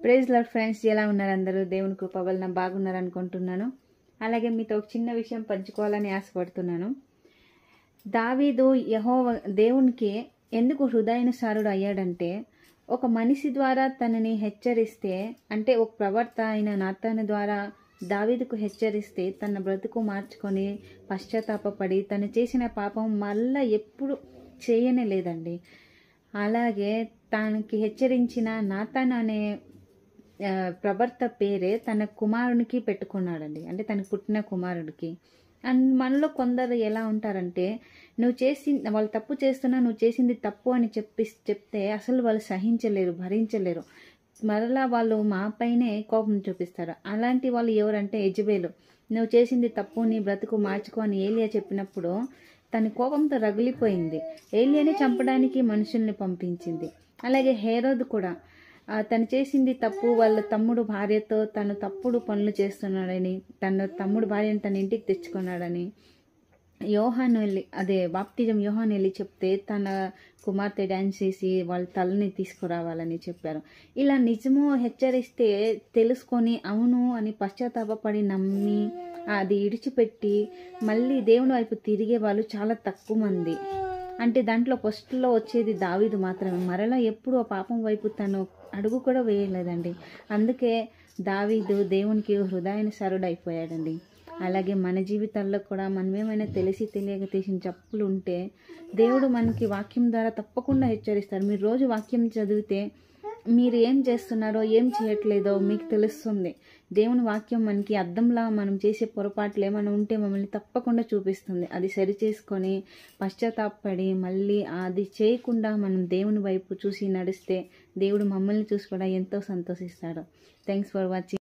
Praise lord friends, ఎలా ఉన్నారు అందరూ? దేవుని కృప వలన బాగున్నారు అనుకుంటున్నాను. అలాగే మీతో ఒక చిన్న విషయం పంచుకోవాలని ఆశపడుతున్నాను. దావీదు యెహోవా దేవునికి ఎందుకు హృదయానుసారుడు అయ్యాడంటే, ఒక మనిషి ద్వారా తనని హెచ్చరిస్తే, అంటే ఒక ప్రవక్త అయిన నాతాను ద్వారా దావీదుకు హెచ్చరిస్తే తన బ్రతుకు మార్చుకొని పశ్చాత్తాపపడి తను చేసిన పాపం మళ్ళా ఎప్పుడు చేయనే లేదండి. అలాగే తనకి హెచ్చరించిన నాతాను అనే ప్రవక్త పేరే తన కుమారునికి పెట్టుకున్నాడండి, అంటే తనకు పుట్టిన కుమారుడికి. అండ్ మనలో కొందరు ఎలా ఉంటారంటే, వాళ్ళు తప్పు చేస్తున్నా, నువ్వు చేసింది తప్పు అని చెప్తే అసలు వాళ్ళు సహించలేరు, భరించలేరు. మరలా వాళ్ళు మా పైనే కోపం చూపిస్తారు. అలాంటి వాళ్ళు ఎవరంటే యెజబెలు. నువ్వు చేసింది తప్పు, నీ బ్రతుకు మార్చుకో అని ఏలియా చెప్పినప్పుడు తన కోపంతో రగిలిపోయింది. ఏలియాని చంపడానికి మనుషుల్ని పంపించింది. అలాగే హేరోదు కూడా తను చేసింది తప్పు, వాళ్ళ తమ్ముడు భార్యతో తను తప్పుడు పనులు చేస్తున్నాడని, తన తమ్ముడు భార్యను తన ఇంటికి తెచ్చుకున్నాడని బాప్తిజం యోహాను వెళ్ళి చెప్తే తన కుమార్తె డ్యాన్స్ చేసి వాళ్ళ తలని తీసుకురావాలని చెప్పారు. ఇలా నిజము హెచ్చరిస్తే తెలుసుకొని అవును అని పశ్చాత్తాపడి నమ్మి అది ఇడిచిపెట్టి మళ్ళీ దేవుని వైపు తిరిగే వాళ్ళు చాలా తక్కువ మంది. అంటే దాంట్లో ఫస్ట్లో వచ్చేది దావీదు మాత్రమే. మరలా ఎప్పుడు ఆ పాపం వైపు తను అడుగు కూడా వేయలేదండి. అందుకే దావీదు దేవునికి హృదయానుసారుడు అయిపోయాడండి. అలాగే మన జీవితాల్లో కూడా మనం ఏమైనా తెలియక చేసిన తప్పులు ఉంటే దేవుడు మనకి వాక్యం ద్వారా తప్పకుండా హెచ్చరిస్తారు. మీరు రోజు వాక్యం చదివితే మీరు ఏం చేస్తున్నారో ఏం చేయట్లేదో మీకు తెలుస్తుంది. దేవుని వాక్యం మనకి అద్దంలా మనం చేసే పొరపాట్లు ఏమైనా ఉంటే మమ్మల్ని తప్పకుండా చూపిస్తుంది. అది సరి చేసుకొని పశ్చాత్తాపడి మళ్ళీ అది చేయకుండా మనం దేవుని వైపు చూసి నడిస్తే దేవుడు మమ్మల్ని చూసి కూడా ఎంతో సంతోషిస్తాడు. Thanks for watching.